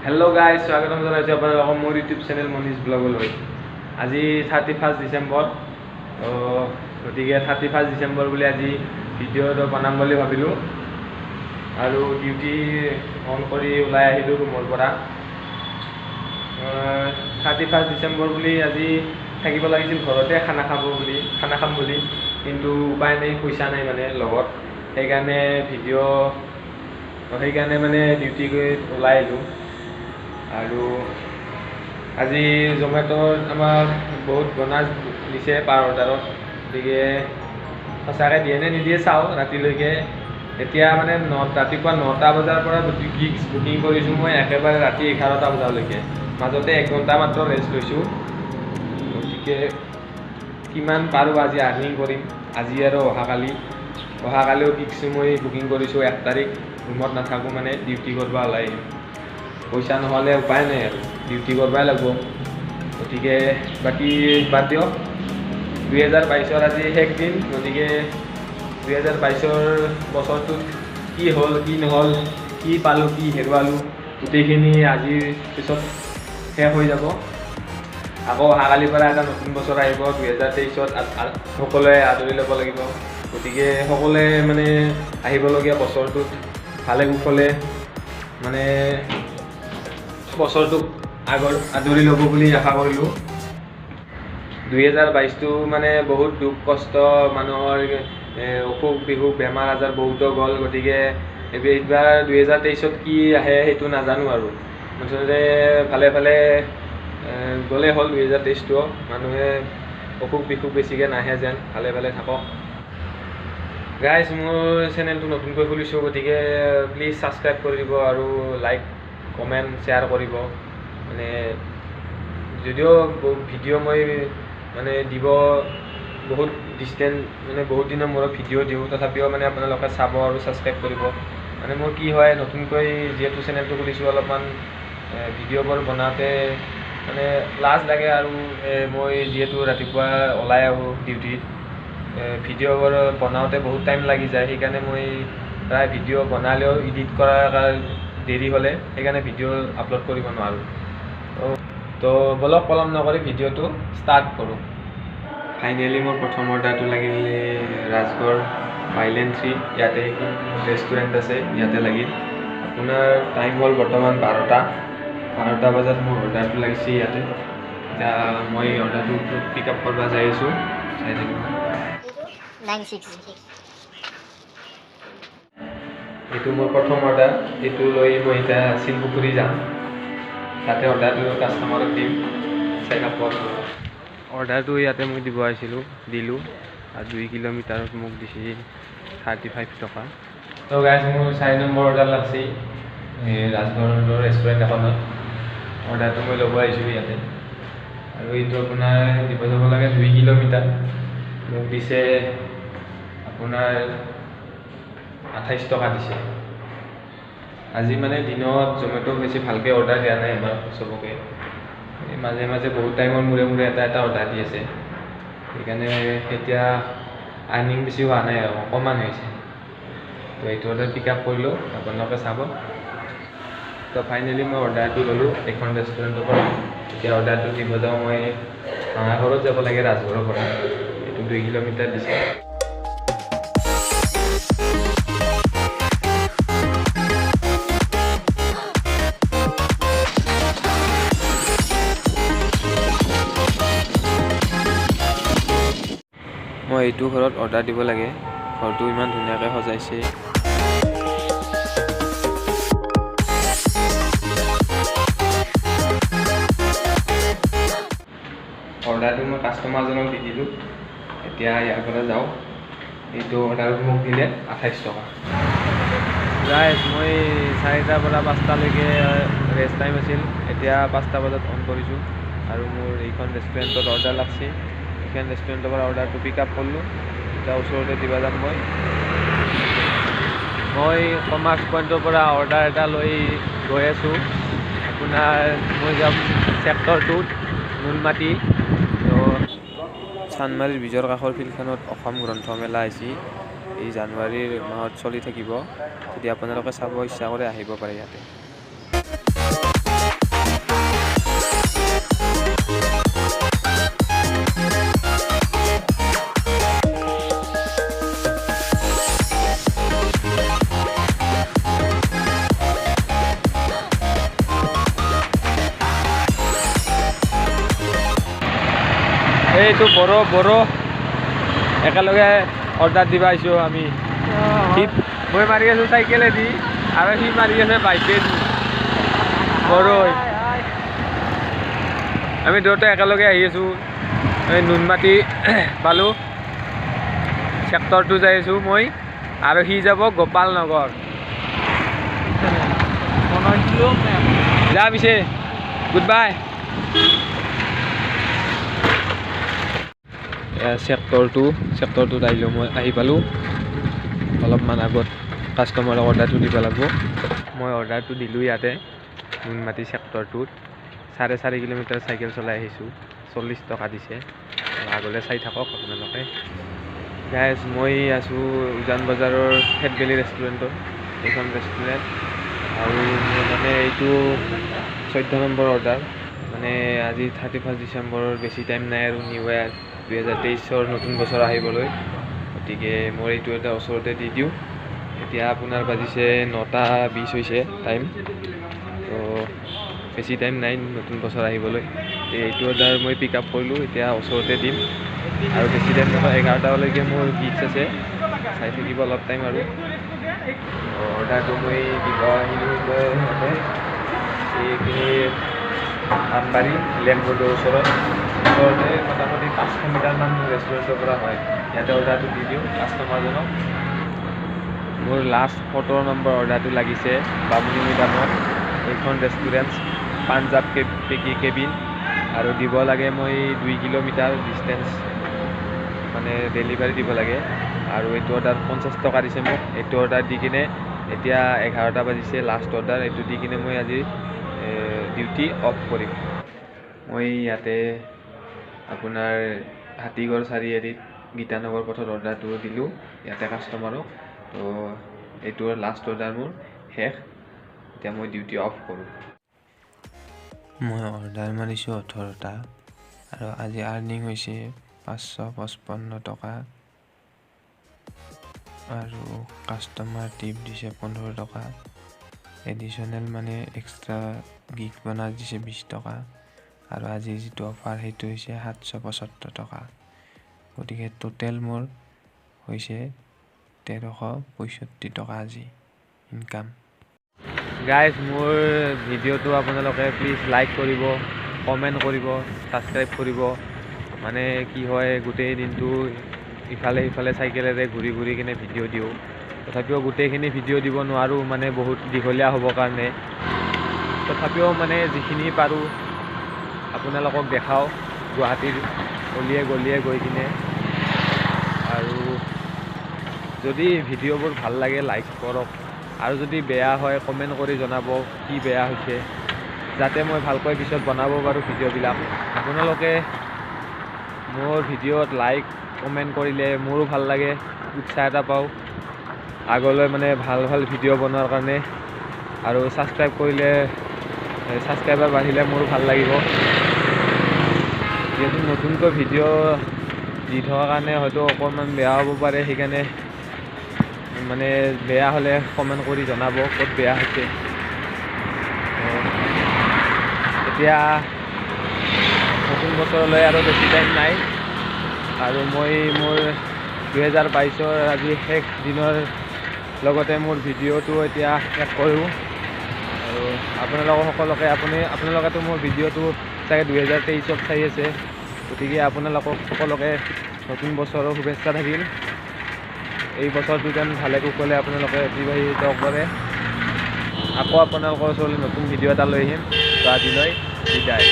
Hello' guys, স্বাগতম জনাইছোঁ আপোনালোকক মোৰ ইউটিউব চেনেল মনীষ ব্লগলৈ। আজি 31 ডিচেম্বৰ, গতিকে 31 ডিচেম্বৰ বুলি আজি ভিডিঅ'টো বনাম বুলি ভাবিলোঁ আৰু ডিউটি অন কৰি ওলাই আহিলোঁ ৰুমৰ পৰা। 31 ডিচেম্বৰ বুলি আজি থাকিব লাগিছিল ঘৰতে খানা খাম বুলি, কিন্তু উপায় নাই, পইচা নাই মানে লগত, সেইকাৰণে মানে ডিউটি গৈ ওলাই আহিলোঁ। আৰু আজি জমেট'ত আমাক বহুত বনাছ দিছে পাৰ অৰ্ডাৰত, গতিকে সঁচাকৈ দিয়ে নে নিদিয়ে চাওঁ ৰাতিলৈকে। এতিয়া মানে ৰাতিপুৱা 9টা বজাৰ পৰা গিগছ বুকিং কৰিছোঁ মই একেবাৰে ৰাতি 11টা বজালৈকে, মাজতে 1 ঘণ্টা মাত্ৰ ৰেষ্ট লৈছোঁ। গতিকে কিমান পাৰোঁ আজি আৰ্নিং কৰিম, আজি আৰু অহাকালিও গিগছ মই বুকিং কৰিছোঁ 1 তাৰিখ। ৰুমত নাথাকোঁ মানে, ডিউটি কৰিব ওলাই আহিম। পইচা নহ'লে উপায় নাই আৰু ডিউটি কৰিবই লাগিব। গতিকে বাকী বাদ দিয়ক, 2022ৰ আজি শেষ দিন। গতিকে 2022ৰ বছৰটোত কি হ'ল কি নহ'ল, কি পালোঁ কি হেৰুৱালোঁ, গোটেইখিনি আজিৰ পিছত শেষ হৈ যাব। আকৌ অহাকালিৰ পৰা এটা নতুন বছৰ আহিব। 2023ত সকলোৱে আদৰি ল'ব লাগিব। গতিকে সকলোৱে মানে আহিবলগীয়া বছৰটোত ভালে কুশলে মানে বছৰটোক আদৰি ল'ব বুলি আশা কৰিলোঁ। 2022টো মানে বহুত দুখ কষ্ট, মানুহৰ অসুখ বিসুখ বেমাৰ আজাৰ বহুতো গ'ল। গতিকে এইবাৰ 2023ত কি আহে সেইটো নাজানো আৰু, মুঠতে ভালে গ'লে হ'ল 2023টো। মানুহে অসুখ বিসুখ বেছিকৈ নাহে যেন, ভালে থাকক। গাইজ, মোৰ চেনেলটো নতুনকৈ খুলিছোঁ, গতিকে প্লিজ ছাবস্ক্ৰাইব কৰি দিব আৰু লাইক কমেণ্ট শ্বেয়াৰ কৰিব। মানে যদিও ভিডিঅ' মই মানে দিব বহুত বহুত দিনৰ মূৰত ভিডিঅ' দিওঁ, তথাপিও মানে আপোনালোকে চাব আৰু ছাবস্ক্ৰাইব কৰিব। মানে মোৰ কি হয়, নতুনকৈ যিহেতু চেনেলটো খুলিছোঁ, অলপমান ভিডিঅ'বোৰ বনাওঁতে মানে লাজ লাগে। আৰু মই যিহেতু ৰাতিপুৱা ওলাই আহোঁ ডিউটিত, ভিডিঅ'বোৰ বনাওঁতে বহুত টাইম লাগি যায়। সেইকাৰণে মই প্ৰায় ভিডিঅ' বনালেও এডিট কৰাৰ দেৰি হ'লে সেইকাৰণে ভিডিঅ' আপলোড কৰিব নোৱাৰোঁ। তো বলক পলম নকৰি ভিডিঅ'টো ষ্টাৰ্ট কৰোঁ। ফাইনেলি মোৰ প্ৰথম অৰ্ডাৰটো লাগিলে ৰাজগড় বাইলেণ্ড 3, ইয়াতে ৰেষ্টুৰেণ্ট আছে, ইয়াতে লাগিল। আপোনাৰ টাইম হ'ল বৰ্তমান 12টা বজাত মোৰ অৰ্ডাৰটো লাগিছে ইয়াতে। এতিয়া মই অৰ্ডাৰটো পিক আপ কৰিব যাই আছোঁ, চাই থাকিব। এইটো মোৰ প্ৰথম অৰ্ডাৰ, এইটো লৈ মই এতিয়া শিলপুখুৰী যাম, তাতে অৰ্ডাৰটো কাষ্টমাৰক দিম, চাই থাকক। অৰ্ডাৰটো ইয়াতে মই দিব আহিছিলোঁ, দিলোঁ, আৰু 2 কিলোমিটাৰত মোক দিছে 35 টকা। তো গাইজ, মোৰ 4 নম্বৰ অৰ্ডাৰ লাগছে ৰাজগড়ৰ ৰেষ্টুৰেণ্ট এখনত। অৰ্ডাৰটো মই ল'ব আহিছোঁ ইয়াতে, আৰু এইটো আপোনাৰ দিব যাব লাগে 2 কিলোমিটাৰ। মোক দিছে আপোনাৰ 28 টকা দিছে। আজি মানে দিনত জমেট' বেছি ভালকৈ অৰ্ডাৰ দিয়া নাই আমাৰ চবকে, মাজে বহুত টাইমৰ মূৰে এটা অৰ্ডাৰ দি আছে। সেইকাৰণে এতিয়া আৰ্নিং বেছি হোৱা নাই আৰু অকণমান হৈছে। তো এইটো অৰ্ডাৰ পিক আপ কৰিলোঁ, আপোনালোকে চাব। তো ফাইনেলি মই অৰ্ডাৰটো ল'লোঁ এখন ৰেষ্টুৰেণ্টৰ পৰা। এতিয়া অৰ্ডাৰটো দিব যাওঁ, মই ভাঙাঘৰত যাব লাগে ৰাজগড়ৰ পৰা, এইটো 2 কিলোমিটাৰ দিছে। মই এইটো ঘৰত অৰ্ডাৰ দিব লাগে, ঘৰটো ইমান ধুনীয়াকৈ সজাইছে। অৰ্ডাৰটো মই কাষ্টমাৰজনক দি দিলোঁ, এতিয়া ইয়াৰ পৰা যাওঁ। এইটো অৰ্ডাৰত মোক দিলে 28 টকা। গাইজ, মই 4টাৰ পৰা 5টালৈকে ৰেষ্ট টাইম আছিল, এতিয়া 5টা বজাত অন কৰিছোঁ। আৰু মোৰ এইখন ৰেষ্টুৰেণ্টত অৰ্ডাৰ লাগছে, এইখন ৰেষ্টুৰেণ্টৰ পৰা অৰ্ডাৰটো পিক আপ কৰিলোঁ। এতিয়া ওচৰতে দিব যাম মই কমাৰ্চ পইণ্টৰ পৰা অৰ্ডাৰ এটা লৈ গৈ আছোঁ। আপোনাৰ মই যাম ছেক্টৰ 2ত, নুনমাটি। তো চান্দমাৰীৰ বীজৰ কাষৰ ফিল্ডখনত অসম গ্ৰন্থমেলা আহিছে, এই জানুৱাৰীৰ মাহত চলি থাকিব। যদি আপোনালোকে চাব ইচ্ছা কৰে আহিব পাৰে ইয়াতে। এইটো বড়ো একেলগে অৰ্ডাৰ দিব আহিছোঁ আমি। মই মাৰি আছোঁ চাইকেলেদি আৰু সি মাৰি আছে বাইকেদি। বড়ো আমি দুয়োটা একেলগে আহি আছোঁ। এই নুনমাটি পালোঁ, চেক্টৰটো যাই আছোঁ মই, আৰু সি যাব গোপাল নগৰ। যা পিছে, গুড বাই। চেক্টৰটোত আহি পালোঁ। অলপমান আগত কাষ্টমাৰক অৰ্ডাৰটো দিব লাগিব। মই অৰ্ডাৰটো দিলোঁ ইয়াতে নুনমাটি চেক্টৰটোত। 4.5 কিলোমিটাৰ চাইকেল চলাই আহিছোঁ, 40 টকা দিছে। আগলৈ চাই থাকক আপোনালোকে। গাইজ, মই আছোঁ উজান বজাৰৰ ফেট ভেলি ৰেষ্টুৰেণ্টত। এইখন ৰেষ্টুৰেণ্ট আৰু মোৰ মানে এইটো 14 নম্বৰ অৰ্ডাৰ। মানে আজি 31 ডিচেম্বৰৰ বেছি টাইম নাই আৰু নিউ ইয়াৰ 2023ৰ নতুন বছৰ আহিবলৈ। গতিকে মই এইটো এটা ওচৰতে দি দিওঁ। এতিয়া আপোনাৰ বাজিছে 9:20 হৈছে টাইম। তো বেছি টাইম নাই নতুন বছৰ আহিবলৈ। এইটো অৰ্ডাৰ মই পিক আপ কৰিলোঁ, এতিয়া ওচৰতে দিম। আৰু বেছি টাইম নহয়, 11টালৈকে মোৰ গিফ্ট আছে, চাই থাকিব অলপ টাইম আৰু। অৰ্ডাৰটো মই দিব আহিলোঁ ইয়াতে, এইখিনি আমবাৰী লেম্প ৰোডৰ ওচৰতে মোটামুটি 500 মিটাৰমান ৰেষ্টুৰেণ্টৰ পৰা হয়। ইয়াতে অৰ্ডাৰটো দি দিওঁ কাষ্টমাৰজনক। মোৰ লাষ্ট 14 নম্বৰ অৰ্ডাৰটো লাগিছে বামুণী মৈদামত। এইখন ৰেষ্টুৰেণ্ট পাঞ্জাৱ কেবিন, আৰু দিব লাগে মই 2 কিলোমিটাৰ ডিষ্টেঞ্চ, মানে ডেলিভাৰী দিব লাগে। আৰু এইটো অৰ্ডাৰ 50 টকা দিছে মোক। এইটো অৰ্ডাৰ দি কিনে এতিয়া 11টা বাজিছে, লাষ্ট অৰ্ডাৰ। এইটো দি কিনে মই আজি ডিউটি অফ কৰিম। মই ইয়াতে আপোনাৰ হাতীগড় চাৰিআলিত গীতানগৰ পথত অৰ্ডাৰটো দিলোঁ ইয়াতে কাষ্টমাৰক। তো এইটো লাষ্ট অৰ্ডাৰ মোৰ শেষ। এতিয়া মই ডিউটি অফ কৰোঁ। মই অৰ্ডাৰ মাৰিছোঁ 18টা, আৰু আজি আৰ্নিং হৈছে 555 টকা, আৰু কাষ্টমাৰ টিপ দিছে 15 টকা। এডিশ্যনেল মানে এক্সট্ৰা গিগ বনাছ দিছে 20 টকা, আৰু আজি যিটো অফাৰ সেইটো হৈছে 775 টকা। গতিকে টোটেল মোৰ হৈছে 1365 টকা আজি ইনকাম। গাইজ, মোৰ ভিডিঅ'টো আপোনালোকে প্লিজ লাইক কৰিব, কমেণ্ট কৰিব, ছাবস্ক্ৰাইব কৰিব। মানে কি হয়, গোটেই দিনটো ইফালে সিফালে চাইকেলেৰে ঘূৰি কিনে ভিডিঅ' দিওঁ। তথাপিও গোটেইখিনি ভিডিঅ' দিব নোৱাৰোঁ, মানে বহুত দীঘলীয়া হ'বৰ কাৰণে। তথাপিও মানে যিখিনি পাৰোঁ আপোনালোকক দেখাওঁ, গুৱাহাটীৰ অলিয়ে গলিয়ে গৈ কিনে। আৰু যদি ভিডিঅ'বোৰ ভাল লাগে লাইক কৰক, আৰু যদি বেয়া হয় কমেণ্ট কৰি জনাব কি বেয়া হৈছে, যাতে মই ভালকৈ পিছত বনাব পাৰোঁ ভিডিঅ'বিলাক। আপোনালোকে মোৰ ভিডিঅ'ত লাইক কমেণ্ট কৰিলে মোৰো ভাল লাগে, উৎসাহ এটা পাওঁ আগলৈ মানে ভাল ভিডিঅ' বনোৱাৰ কাৰণে। আৰু ছাবস্ক্ৰাইব কৰিলে, ছাবস্ক্ৰাইবাৰ বাঢ়িলে মোৰো ভাল লাগিব। যিহেতু নতুনকৈ ভিডিঅ' দি থকাৰ কাৰণে হয়তো অকণমান বেয়া হ'ব পাৰে, সেইকাৰণে মানে বেয়া হ'লে কমেণ্ট কৰি জনাব ক'ত বেয়া হৈছে। এতিয়া নতুন বছৰলৈ আৰু বেছি টাইম নাই, আৰু মই মোৰ 2022ৰ আজি শেষ দিনৰ লগতে মোৰ ভিডিঅ'টো এতিয়া শেষ কৰোঁ। আৰু আপোনালোকেতো মোৰ ভিডিঅ'টো চাগে 2023ত চাই আছে। গতিকে আপোনালোকক সকলোকে নতুন বছৰৰ শুভেচ্ছা থাকিল। এই বছৰটো যেন ভালে কুশলে আপোনালোকে অতিবাহিত কৰে। আকৌ আপোনালোকৰ ওচৰলৈ নতুন ভিডিঅ' এটা লৈ আহিম। তো আজিলৈ বিদায়।